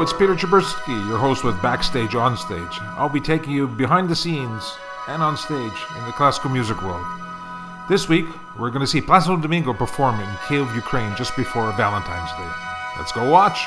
it's Peter Chabursky, your host with Backstage on Stage. I'll be taking you behind the scenes and on stage in the classical music world. This week, we're going to see Placido Domingo perform in Kyiv, Ukraine, just before Valentine's Day. Let's go watch!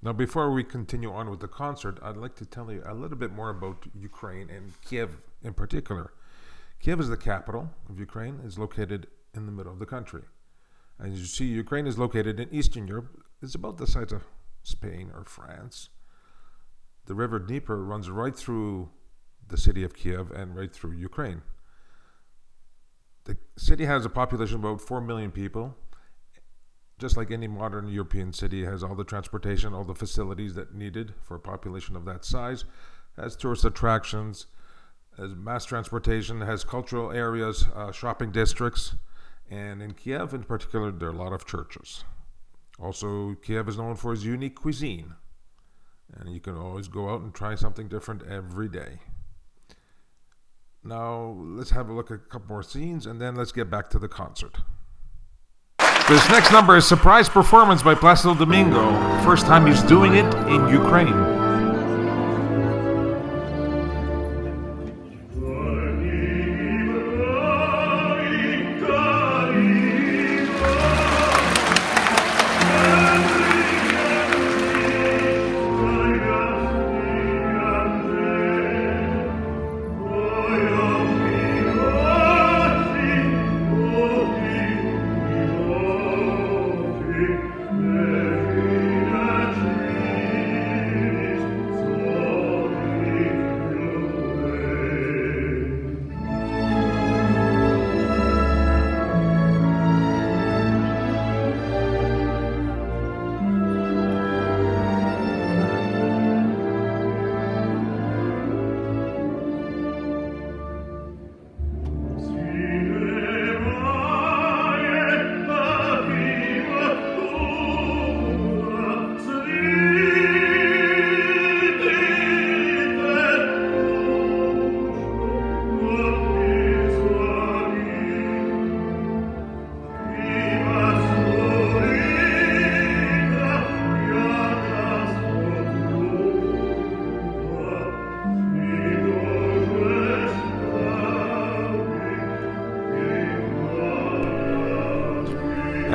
Now, before we continue on with the concert, I'd like to tell you a little bit more about Ukraine and Kyiv in particular. Kyiv is the capital of Ukraine. It's located in the middle of the country. As you see, Ukraine is located in Eastern Europe. It's about the size of Spain or France. The river Dnieper runs right through the city of Kyiv and right through Ukraine. The city has a population of about 4 million people. Just like any modern European city, has all the transportation, all the facilities that needed for a population of that size, has tourist attractions, has mass transportation, has cultural areas, shopping districts, and in Kyiv in particular, there are a lot of churches. Also, Kyiv is known for its unique cuisine, and you can always go out and try something different every day. Now, let's have a look at a couple more scenes, and then let's get back to the concert. This next number is a surprise performance by Placido Domingo. First time he's doing it in Ukraine.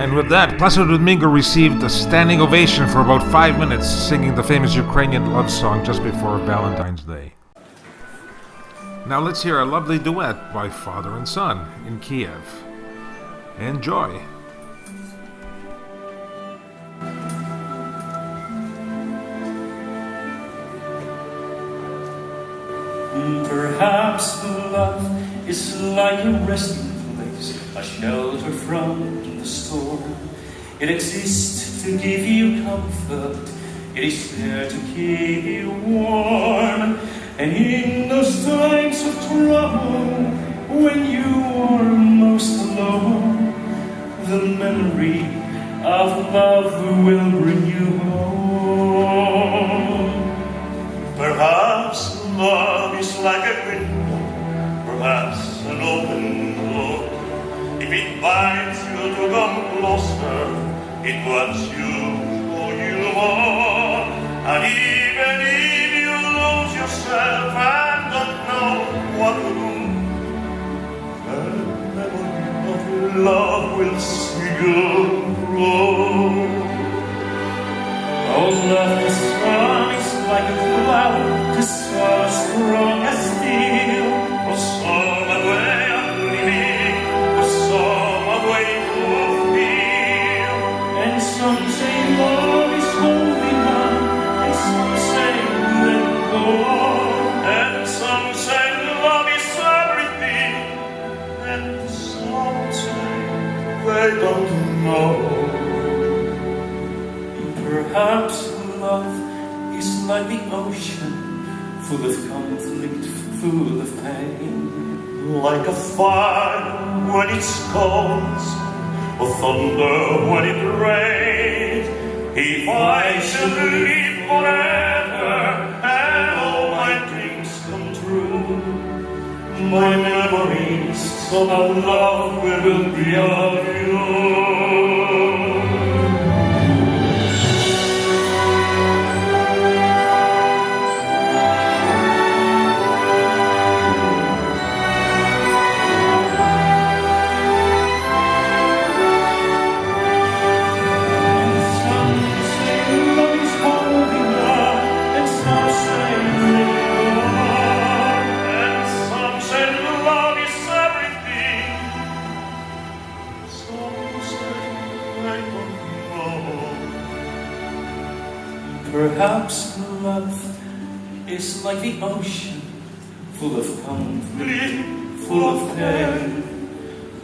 And with that, Placido Domingo received a standing ovation for about 5 minutes, singing the famous Ukrainian love song just before Valentine's Day. Now let's hear a lovely duet by father and son in Kyiv. Enjoy. Perhaps love is like a resting place, a shelter from the storm. It exists to give you comfort, it is there to keep you warm. And in those times of trouble, when you are most alone, the memory of love will bring you home. Perhaps love is like a window, perhaps an open door. If it binds you to come closer, it wants you to know you more. And even if you lose yourself and don't know what to do, the memory of your love will still grow. Oh, love is strong, it's like a flower, the soul strong as steel. For some a way of living, for some a way to feel. And some say love is holding on, and some say let go. And some say love is everything, and some say they don't know. Perhaps love is like the ocean, full of conflict, full of pain. Like a fire when it storms, or thunder when it rains. If I should live forever and all my dreams come true, my memories of love will be of you. Perhaps love is like the ocean, full of conflict, full of pain.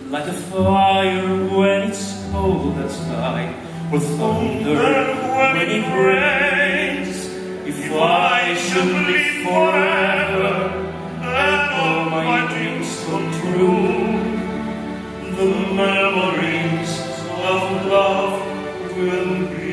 Like a fire when it's cold outside, or thunder when it rains. If I should live forever and all my dreams come true, the memories of love will be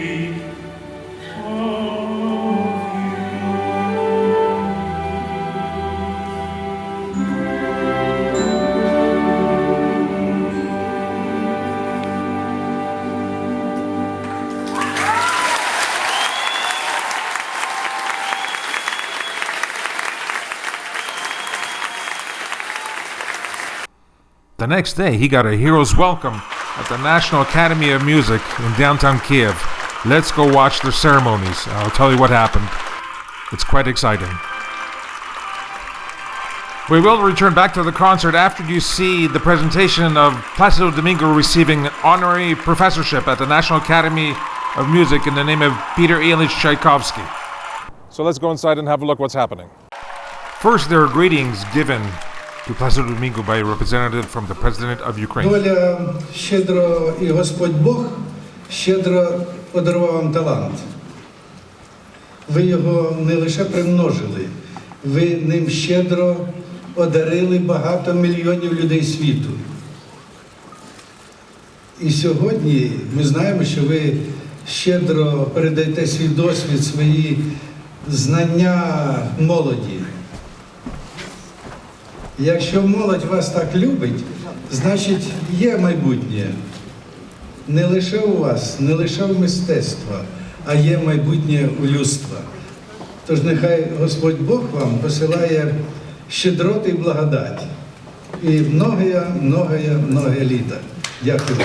The next day, he got a hero's welcome at the National Academy of Music in downtown Kyiv. Let's go watch their ceremonies. I'll tell you what happened. It's quite exciting. We will return back to the concert after you see the presentation of Placido Domingo receiving an honorary professorship at the National Academy of Music in the name of Peter Ilyich Tchaikovsky. So let's go inside and have a look what's happening. First, there are greetings given to Placido Domingo by a representative from the President of Ukraine. Доля щедро і Господь Бог щедро подарував вам талант. Ви його не лише примножили, ви ним щедро одарили багато мільйонів людей світу. І сьогодні ми знаємо, що ви щедро передаєте свій досвід, свої знання молоді. Якщо молодь вас так любить, значить є майбутнє. Не лише у вас, не лише в мистецтва, а є майбутнє у людства. Тож нехай Господь Бог вам посилає щедроти і благодать. І многое літа. Дякую.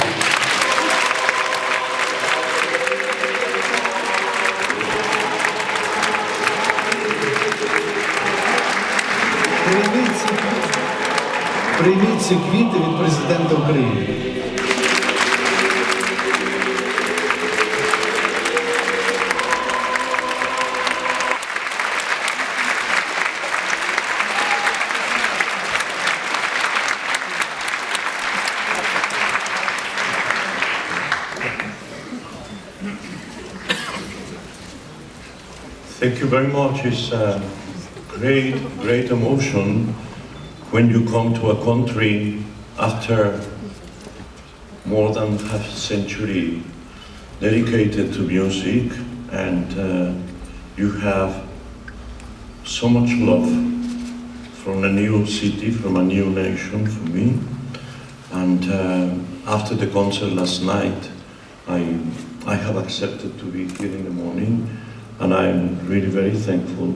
Прийміть ці квіти від президента України. Thank you very much. It's a great, great emotion when you come to a country after more than half a century dedicated to music, and you have so much love from a new city, from a new nation for me. And after the concert last night, I have accepted to be here in the morning, and I'm really very thankful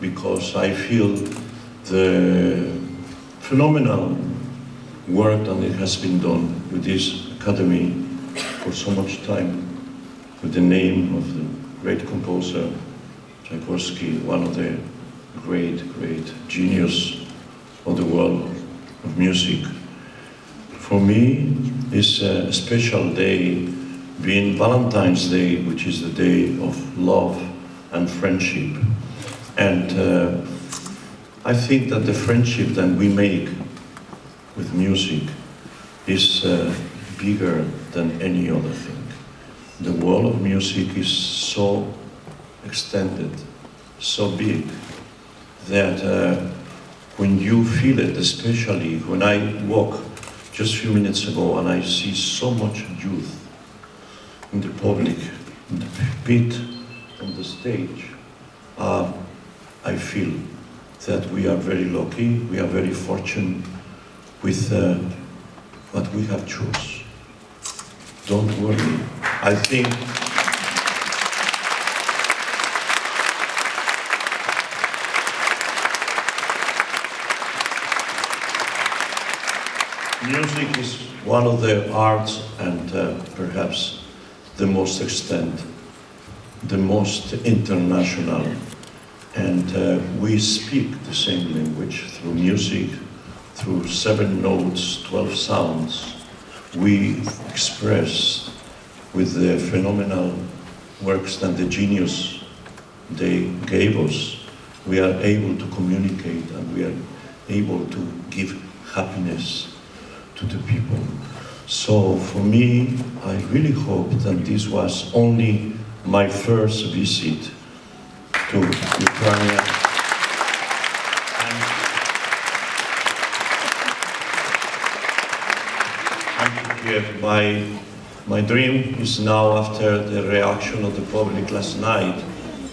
because I feel the phenomenal work that it has been done with this academy for so much time, with the name of the great composer Tchaikovsky, one of the great, great genius of the world of music. For me, it's a special day, being Valentine's Day, which is the day of love and friendship. And I think that the friendship that we make with music is bigger than any other thing. The world of music is so extended, so big, that when you feel it, especially when I walk just a few minutes ago and I see so much youth in the public, in the pit, on the stage, I feel that we are very lucky, we are very fortunate with what we have chosen. Don't worry. I think music is one of the arts and perhaps the most extent, the most international, and we speak the same language through music, through 7 notes, 12 sounds. We express with the phenomenal works that the genius they gave us, we are able to communicate and we are able to give happiness to the people. So for me, I really hope that this was only my first visit to Ukraine. And to Kyiv. My dream is now, after the reaction of the public last night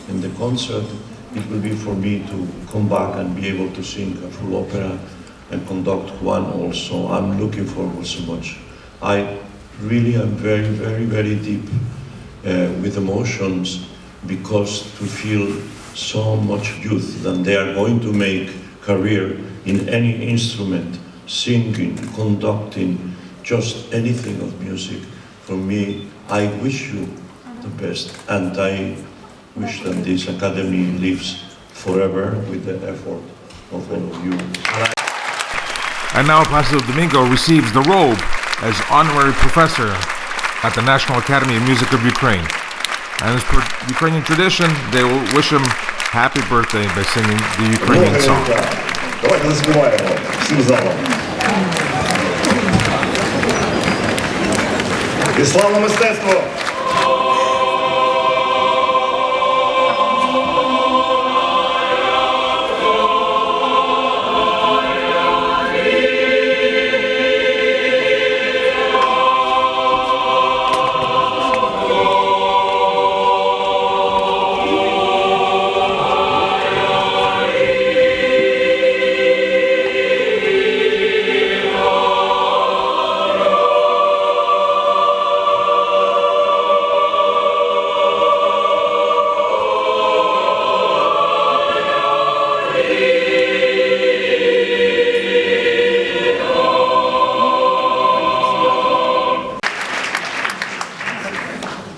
in the concert, it will be for me to come back and be able to sing a full opera and conduct one also. I'm looking forward so much. I really am very, very, very deep with emotions, because to feel so much youth that they are going to make career in any instrument, singing, conducting, just anything of music. For me, I wish you the best, and I wish that this academy lives forever with the effort of all of you. And now Placido Domingo receives the robe as honorary professor at the National Academy of Music of Ukraine. And as per Ukrainian tradition, they will wish him happy birthday by singing the Ukrainian song. Давайте заспіваємо всім залом. І слава мистецтву!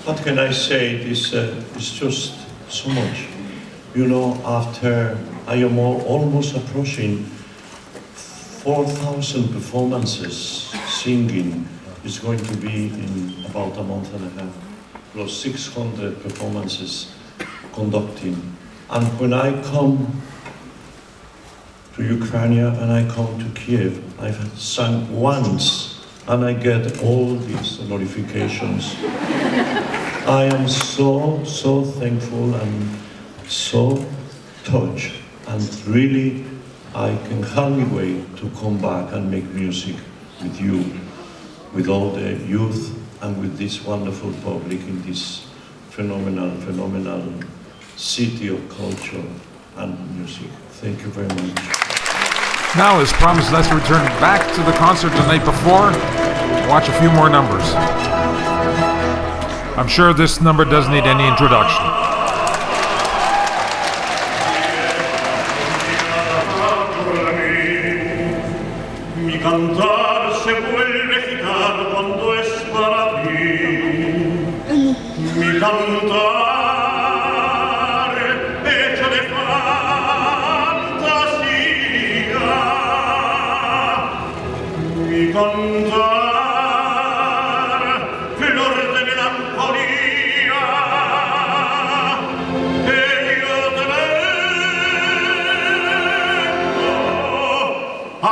What can I say? It's just so much. You know, after I am almost approaching 4,000 performances singing is going to be in about a month and a half, plus 600 performances conducting. And when I come to Ukraine and I come to Kyiv, I've sung once and I get all these notifications. I am so thankful and so touched, and really I can hardly wait to come back and make music with you, with all the youth and with this wonderful public in this phenomenal city of culture and music. Thank you very much. Now, as promised, let's return back to the concert the night before, watch a few more numbers. I'm sure this number doesn't need any introduction. Mi cantar se vuelve gitano cuando es para ti. Mi cantar hecho de fantasía. Mi cantar flor de melancolía. Que yo te vengo a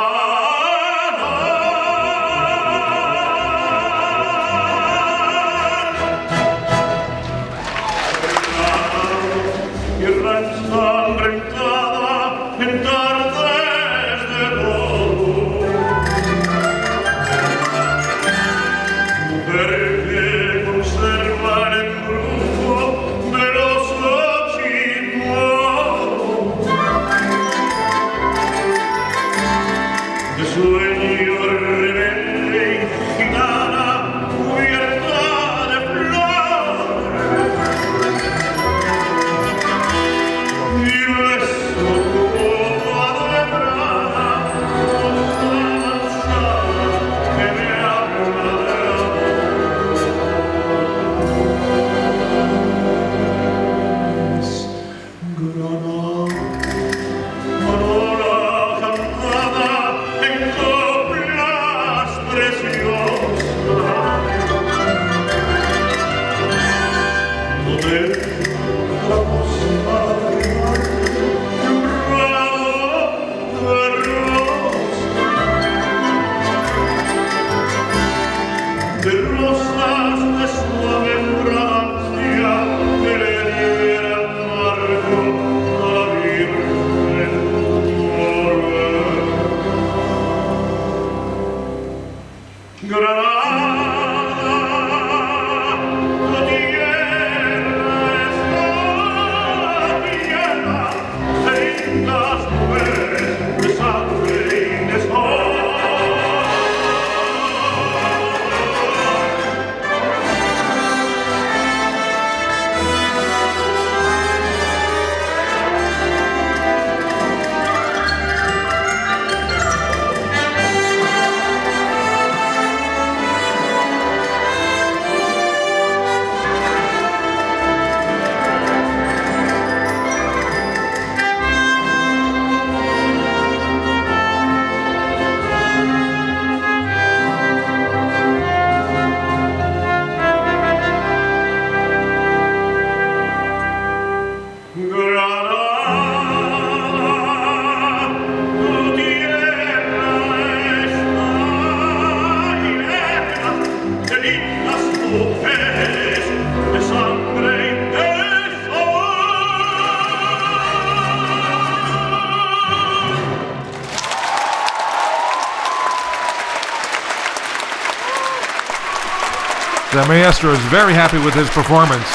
The maestro is very happy with his performance,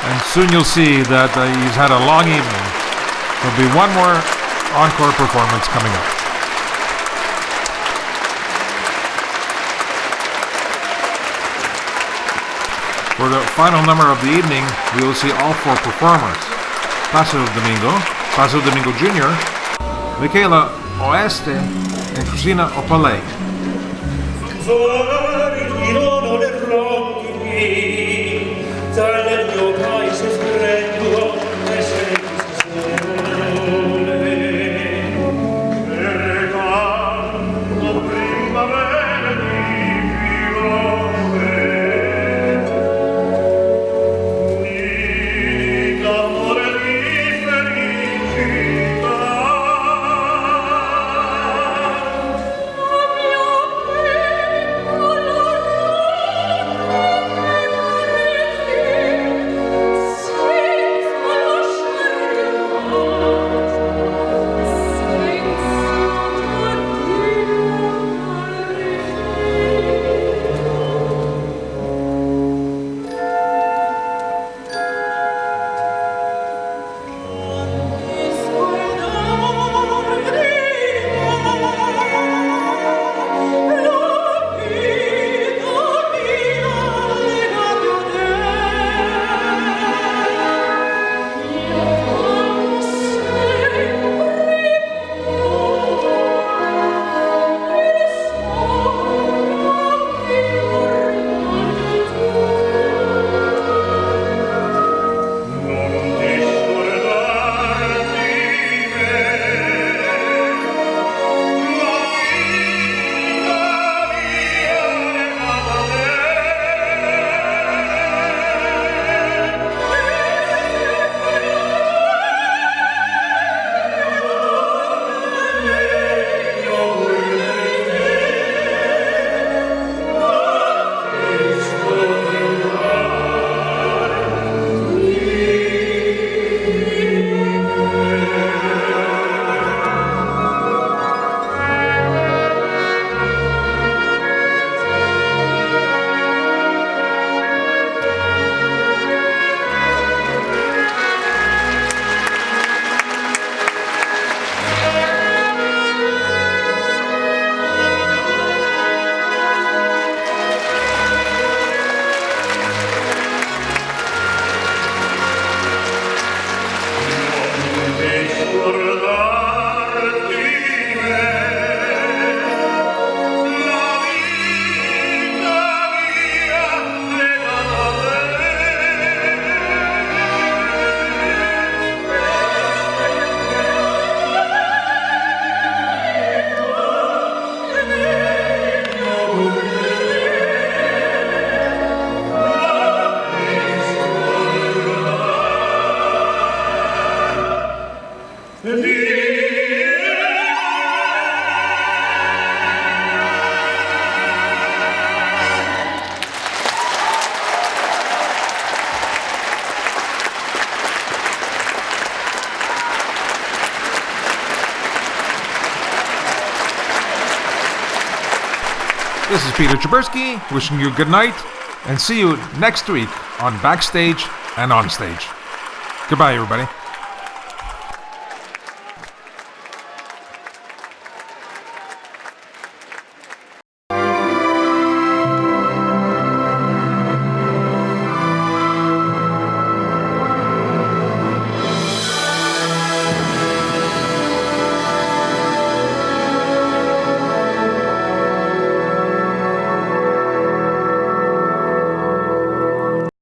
and soon you'll see that he's had a long evening. There'll be one more encore performance coming up. For the final number of the evening, we will see all four performers: Placido Domingo Jr., Michaela Oeste, and Christina Opale. This is Peter Chabersky wishing you good night and see you next week on Backstage and On Stage. Goodbye, everybody.